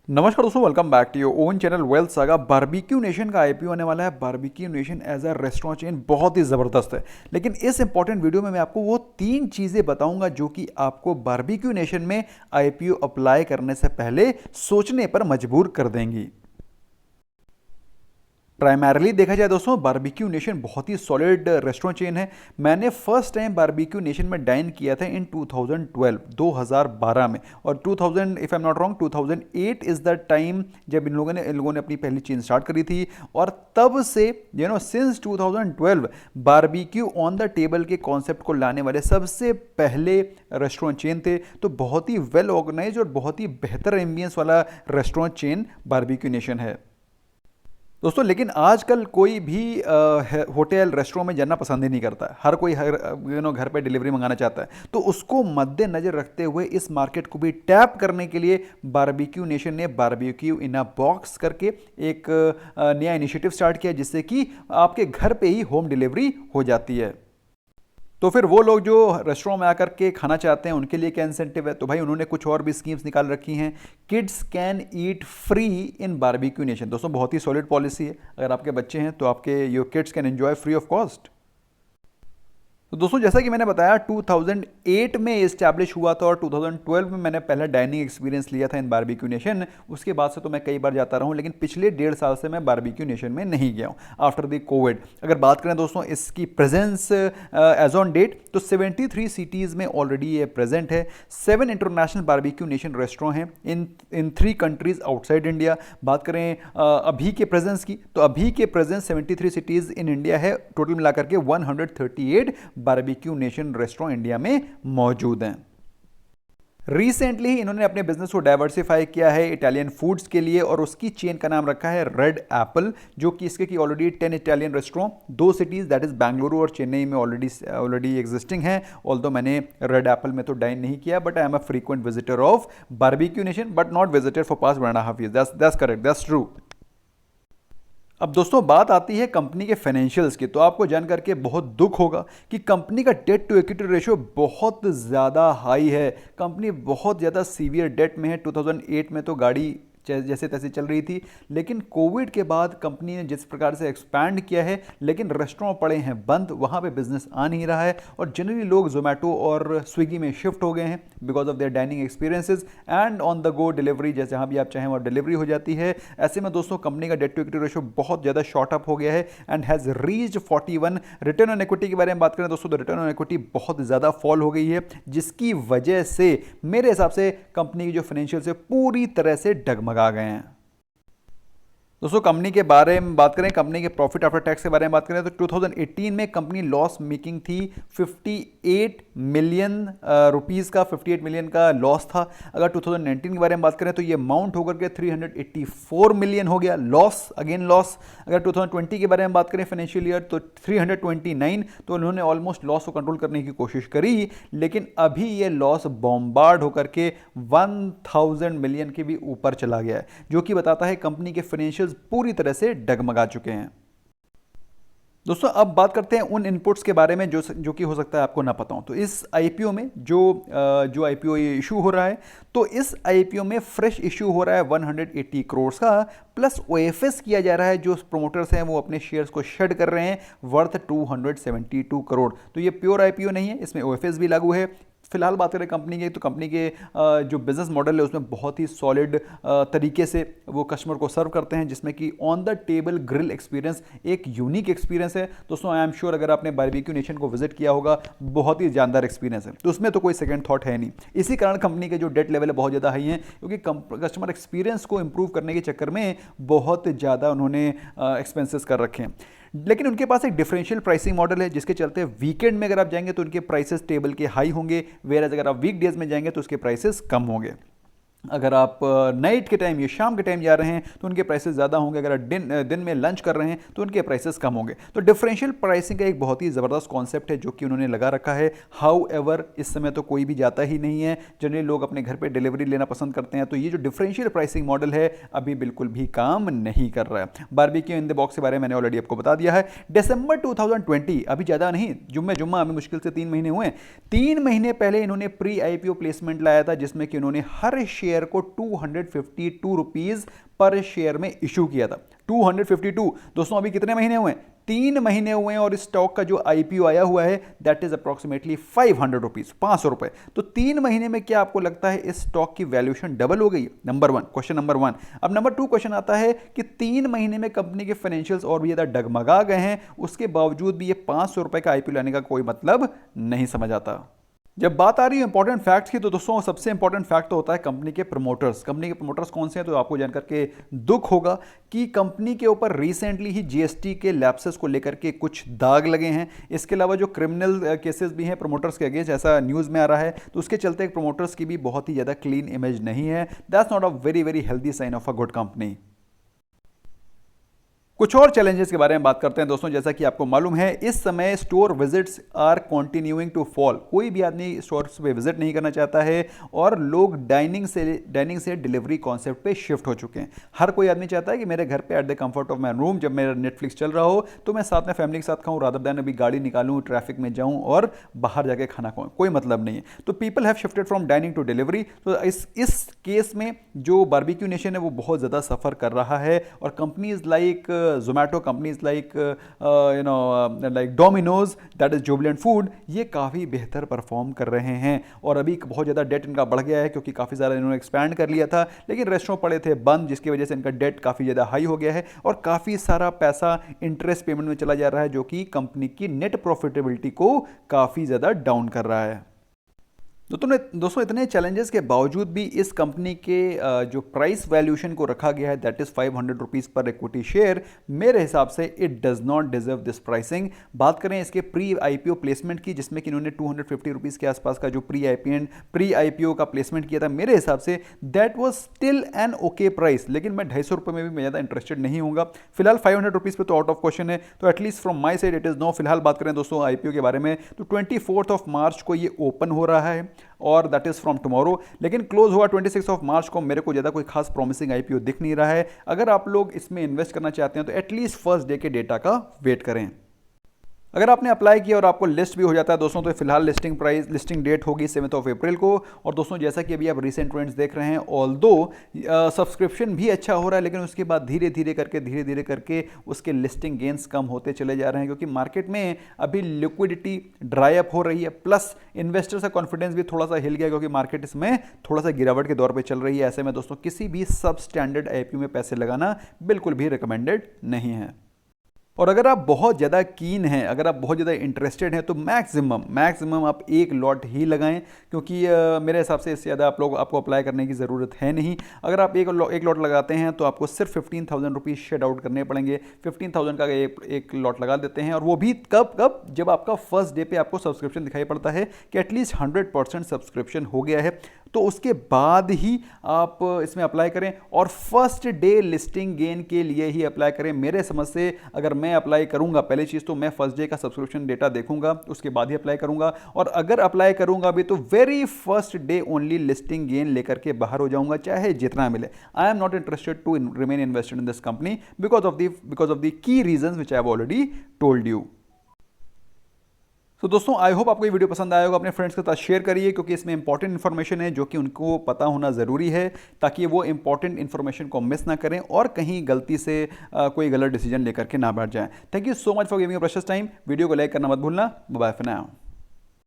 नमस्कार दोस्तों, welcome back to your own channel Wealth Saga. Barbeque Nation का IPO आने वाला है। Barbeque Nation as a restaurant chain बहुत ही ज़बरदस्त है, लेकिन इस इंपॉर्टेंट वीडियो में मैं आपको वो 3 चीज़ें बताऊंगा जो कि आपको बारबेक्यू नेशन में आईपीओ अप्लाई करने से पहले सोचने पर मजबूर कर देंगी। प्राइमरली देखा जाए दोस्तों, बारबेक्यू नेशन बहुत ही सॉलिड रेस्टोरेंट चेन है। मैंने फर्स्ट टाइम बारबेक्यू नेशन में डाइन किया था इन 2012 में, और 2000 if I am not wrong 2008 is the time जब इन लोगों ने अपनी पहली चेन स्टार्ट करी थी। और तब से since 2012 barbecue on the table के कॉन्सेप्ट को लाने वाले सबसे पहले रेस्टोरेंट चेन थे। तो बहुत ही वेल ऑर्गेनाइज और बहुत ही बेहतर एम्बियंस वाला रेस्टोरेंट चेन बारबेक्यू नेशन है दोस्तों। लेकिन आजकल कोई भी होटल रेस्टोरेंट में जाना पसंद ही नहीं करता है। हर कोई घर पे डिलीवरी मंगाना चाहता है। तो उसको मद्देनजर रखते हुए इस मार्केट को भी टैप करने के लिए बारबेक्यू नेशन ने बारबेक्यू इन अ बॉक्स करके एक नया इनिशिएटिव स्टार्ट किया, जिससे कि आपके घर पे ही होम डिलीवरी हो जाती है। तो फिर वो लोग जो रेस्टोरेंट में आकर के खाना चाहते हैं उनके लिए क्या इंसेंटिव है? तो भाई उन्होंने कुछ और भी स्कीम्स निकाल रखी हैं। Kids can eat free in Barbeque Nation. दोस्तों बहुत ही सॉलिड पॉलिसी है। अगर आपके बच्चे हैं तो आपके your kids can enjoy free of cost. तो दोस्तों जैसा कि मैंने बताया 2008 में इस्टेब्लिश हुआ था, और 2012 में मैंने पहला डाइनिंग एक्सपीरियंस लिया था इन बारबेक्यू नेशन। उसके बाद से तो मैं कई बार जाता रहा हूँ, लेकिन पिछले 1.5 साल से मैं बारबेक्यू नेशन में नहीं गया हूँ आफ्टर द कोविड। अगर बात करें दोस्तों इसकी प्रेजेंस एज ऑन डेट, तो 73 सिटीज़ में ऑलरेडी ये प्रेजेंट है। 7 इंटरनेशनल बारबेक्यू नेशन रेस्टोरेंट हैं इन 3 कंट्रीज आउटसाइड इंडिया। बात करें अभी के प्रेजेंस की, तो अभी के प्रेजेंस 73 सिटीज़ इन इंडिया है। टोटल मिलाकर के 138 बारबेक्यू नेशन रेस्टोरेंट इंडिया में मौजूद हैं। रिसेंटली ही इन्होंने अपने बिजनेस को डाइवर्सिफाई किया है इटालियन फूड्स के लिए, और उसकी चेन का नाम रखा है रेड एप्पल, जो कि इसके की already 10 Italian restaurant 2 cities that is Bengaluru और चेन्नई में ऑलरेडी एग्जिस्टिंग है। ऑल्दो मैंने रेड एप्पल में तो डाइन नहीं किया, but I am a frequent visitor of Barbeque Nation, but not visited for past 1.5 years। That's correct, that's true. अब दोस्तों बात आती है कंपनी के फाइनेंशियल्स की। तो आपको जान करके बहुत दुख होगा कि कंपनी का डेट टू इक्विटी रेशियो बहुत ज़्यादा हाई है। कंपनी बहुत ज़्यादा सीवियर डेट में है। 2008 में तो गाड़ी जैसे तैसे चल रही थी, लेकिन कोविड के बाद कंपनी ने जिस प्रकार से एक्सपैंड किया है, लेकिन रेस्टोरेंट पड़े हैं बंद, वहाँ पे बिजनेस आ नहीं रहा है। और जनरली लोग जोमेटो और स्विगी में शिफ्ट हो गए हैं because of their dining experiences and on the go delivery, जैसे जहाँ भी आप चाहें वहाँ डिलीवरी हो जाती है। ऐसे में दोस्तों कंपनी का डेट टू इक्विटी रेशियो बहुत ज़्यादा शॉर्ट अप हो गया है and has reached 41। Return on equity के बारे में बात करें दोस्तों, तो रिटर्न ऑन इक्विटी बहुत ज़्यादा फॉल हो गई है, जिसकी वजह से मेरे हिसाब से कंपनी की जो फाइनेंशियल है पूरी तरह से डगमगा गए हैं। दोस्तों कंपनी के बारे में बात करें, कंपनी के प्रॉफिट आफ्टर टैक्स के बारे में बात करें, तो 2018 में कंपनी लॉस मेकिंग थी। 58 मिलियन रुपीस का 58 मिलियन का लॉस था। अगर 2019 के बारे में बात करें तो ये अमाउंट होकर के 384 मिलियन हो गया, लॉस अगेन लॉस। अगर 2020 के बारे में बात करें फाइनेंशियल ईयर, तो 329, तो उन्होंने ऑलमोस्ट लॉस को कंट्रोल करने की कोशिश करी, लेकिन अभी ये लॉस बॉम्बार्ड होकर के 1000 मिलियन के भी ऊपर चला गया है, जो कि बताता है कंपनी के फाइनेंशियल पूरी तरह से डगमगा चुके हैं। दोस्तों अब बात करते हैं उन इनपुट्स के बारे में जो कि हो सकता है आपको ना पता हो। तो इस आईपीओ में जो आईपीओ इशू हो रहा है, तो इस आईपीओ में फ्रेश इशू हो रहा है 180 करोड़ का, प्लस ओएफएस किया जा रहा है। जो प्रमोटर्स हैं वो अपने शेयर्स को शेड कर रहे हैं वर्थ 272 करोड़। तो ये प्योर आईपीओ नहीं है, इसमें ओएफएस भी लागू है। फिलहाल बात करें कंपनी की, तो कंपनी के जो बिजनेस मॉडल है उसमें बहुत ही सॉलिड तरीके से वो कस्टमर को सर्व करते हैं, जिसमें कि on the table grill experience एक यूनिक एक्सपीरियंस है। दोस्तों आई एम श्योर अगर आपने बारबेक्यू नेशन को विजिट किया होगा, बहुत ही जानदार एक्सपीरियंस है, तो उसमें तो कोई सेकंड थॉट है नहीं। इसी कारण कंपनी के जो डेट लेवल है बहुत ज़्यादा हाई है, क्योंकि कस्टमर एक्सपीरियंस को इंप्रूव करने के चक्कर में बहुत ज़्यादा उन्होंने एक्सपेंसेस कर रखे हैं। लेकिन उनके पास एक डिफरेंशियल प्राइसिंग मॉडल है, जिसके चलते वीकेंड में अगर आप जाएंगे तो उनके प्राइसेस टेबल के हाई होंगे, वेयर अगर आप वीक डेज में जाएंगे तो उसके प्राइसेस कम होंगे। अगर आप नाइट के टाइम या शाम के टाइम जा रहे हैं तो उनके प्राइसेस ज़्यादा होंगे। अगर आप दिन में लंच कर रहे हैं तो उनके प्राइसेस कम होंगे। तो डिफरेंशियल प्राइसिंग का एक बहुत ही ज़बरदस्त कॉन्सेप्ट है जो कि उन्होंने लगा रखा है। हाउ एवर इस समय तो कोई भी जाता ही नहीं है, जनरली लोग अपने घर पे डिलीवरी लेना पसंद करते हैं। तो ये जो डिफरेंशियल प्राइसिंग मॉडल है अभी बिल्कुल भी काम नहीं कर रहा है। बारबेक्यू इन द बॉक्स के बारे में मैंने ऑलरेडी आपको बता दिया है। दिसंबर 2020, अभी ज़्यादा नहीं, जुम्मा अभी मुश्किल से 3 महीने हुए हैं। 3 महीने पहले इन्होंने प्री आईपीओ प्लेसमेंट लाया था, जिसमें कि उन्होंने हर शेयर शेयर को 252 रुपीज पर शेयर में इशू किया था। 252। दोस्तों अभी कितने महीने हुए हैं? 3 महीने हुए हैं, और इस स्टॉक का जो आईपीओ आया हुआ है दैट इज अप्रोक्सीमेटली 500 रुपीज, 500 रुपए। तो 3 महीने में क्या आपको लगता है इस स्टॉक की वैल्यूएशन डबल हो गई? Number 1, question number 1। अब नंबर 2 क्वेश्चन आता है कि 3 महीने में कंपनी के फाइनेंशियल्स और भी ज्यादा डगमगा गए हैं, उसके बावजूद भी ये 500 रुपए का आईपीओ लाने का कोई मतलब नहीं समझ आता। जब बात आ रही है इंपॉर्टेंट फैक्ट्स की, तो दोस्तों सबसे इंपॉर्टेंट फैक्ट तो होता है कंपनी के प्रमोटर्स। कंपनी के प्रमोटर्स कौन से हैं? तो आपको जानकर के दुख होगा कि कंपनी के ऊपर रिसेंटली ही जीएसटी के लैप्सेस को लेकर के कुछ दाग लगे हैं। इसके अलावा जो क्रिमिनल केसेस भी हैं प्रमोटर्स के अगेंस्ट, ऐसा न्यूज़ में आ रहा है, तो उसके चलते प्रमोटर्स की भी बहुत ही ज़्यादा क्लीन इमेज नहीं है। That's not a very very healthy sign of a good company. कुछ और चैलेंजेस के बारे में बात करते हैं दोस्तों। जैसा कि आपको मालूम है इस समय store visits are continuing to fall. कोई भी आदमी स्टोर्स पे विजिट नहीं करना चाहता है, और लोग डाइनिंग से डिलीवरी कॉन्सेप्ट पे शिफ्ट हो चुके हैं। हर कोई आदमी चाहता है कि मेरे घर पे at the comfort of my room, जब मेरा नेटफ्लिक्स चल रहा हो तो मैं साथ में फैमिली के साथ खाऊं, रादर देन अभी गाड़ी निकालूं, ट्रैफिक में जाऊं और बाहर जाके खाना खाऊं। कोई मतलब नहीं है। तो people have shifted from dining to delivery. तो इस केस में जो बारबेक्यू नेशन है वो बहुत ज़्यादा सफ़र कर रहा है, और companies like Zomato, companies like like Domino's, that is Jubilant food, ये काफ़ी बेहतर परफॉर्म कर रहे हैं। और अभी बहुत ज़्यादा डेट इनका बढ़ गया है, क्योंकि काफ़ी ज़्यादा इन्होंने एक्सपैंड कर लिया था, लेकिन रेस्टोरेंट पड़े थे बंद, जिसकी वजह से इनका डेट काफ़ी ज़्यादा हाई हो गया है, और काफ़ी सारा पैसा इंटरेस्ट पेमेंट में चला जा रहा है, जो कि कंपनी की नेट प्रॉफिटेबिलिटी को काफ़ी ज़्यादा डाउन कर रहा है। दोस्तों इतने चैलेंजेस के बावजूद भी इस कंपनी के जो प्राइस वैल्यूएशन को रखा गया है दैट इज 500 रुपीज़ पर इक्विटी शेयर, मेरे हिसाब से it does not deserve this pricing. बात करें इसके प्री आईपीओ प्लेसमेंट की, जिसमें कि इन्होंने 250 रुपीज़ के आसपास का जो प्री आईपीओ का प्लेसमेंट किया था, मेरे हिसाब say that was still an okay price. लेकिन मैं 250 रुपये में भी मैं ज़्यादा इंटरेस्टेड नहीं हूँगा। फिलहाल 500 रुपीज़ पे तो आउट ऑफ क्वेश्चन है, तो at least from my side it is no. फिलहाल बात करें दोस्तों आईपीओ के बारे में, तो 24 मार्च को ये ओपन हो रहा है, और दैट इज फ्रॉम टुमारो। लेकिन क्लोज हुआ 26 मार्च को। मेरे को ज़्यादा कोई खास प्रॉमिसिंग आईपीओ दिख नहीं रहा है। अगर आप लोग इसमें इन्वेस्ट करना चाहते हैं तो एटलीस्ट फर्स्ट डे के डेटा का वेट करें। अगर आपने अप्लाई किया और आपको लिस्ट भी हो जाता है दोस्तों, तो फिलहाल लिस्टिंग डेट होगी 7 अप्रैल को। और दोस्तों जैसा कि अभी आप रिसेंट ट्रेंड्स देख रहे हैं, ऑल्दो सब्सक्रिप्शन भी अच्छा हो रहा है, लेकिन उसके बाद धीरे धीरे करके उसके लिस्टिंग गेंस कम होते चले जा रहे हैं, क्योंकि मार्केट में अभी लिक्विडिटी ड्राई अप हो रही है, प्लस इन्वेस्टर्स का कॉन्फिडेंस भी थोड़ा सा हिल गया, क्योंकि मार्केट इसमें थोड़ा सा गिरावट के दौर पर चल रही है। ऐसे में दोस्तों किसी भी सब स्टैंडर्ड आईपीओ में पैसे लगाना बिल्कुल भी रिकमेंडेड नहीं है। और अगर आप बहुत ज़्यादा कीन हैं, अगर आप बहुत ज़्यादा इंटरेस्टेड हैं, तो मैक्सिमम आप एक लॉट ही लगाएं, क्योंकि मेरे हिसाब से इससे ज़्यादा आपको अप्लाई करने की ज़रूरत है नहीं। अगर आप एक लॉट लगाते हैं तो आपको सिर्फ 15,000 रुपीज़ शेड आउट करने पड़ेंगे। 15,000 का एक लॉट लगा देते हैं, और वो भी कब जब आपका फर्स्ट डे पे आपको सब्सक्रिप्शन दिखाई पड़ता है कि एटलीस्ट 100% सब्सक्रिप्शन हो गया है, तो उसके बाद ही आप इसमें अप्लाई करें, और फर्स्ट डे लिस्टिंग गेन के लिए ही अप्लाई करें। मेरे समझ से अगर मैं अप्लाई करूंगा, पहली चीज़ तो मैं फर्स्ट डे का सब्सक्रिप्शन डेटा देखूंगा, उसके बाद ही अप्लाई करूंगा, और अगर अप्लाई करूंगा भी तो very first day only listing gain लेकर के बाहर हो जाऊंगा, चाहे जितना मिले। I am not interested to remain invested in this company because of the key reasons which I have already told you. तो दोस्तों आई होप आपको ये वीडियो पसंद आया होगा। अपने फ्रेंड्स के साथ शेयर करिए, क्योंकि इसमें इंपॉर्टेंट इन्फॉर्मेशन है जो कि उनको पता होना ज़रूरी है, ताकि वो इंपॉर्टेंट इन्फॉर्मेशन को मिस ना करें और कहीं गलती से कोई गलत डिसीजन लेकर के ना बैठ जाएं। Thank you so much for giving your precious time. Video को लाइक करना मत भूलना। Bye bye for now.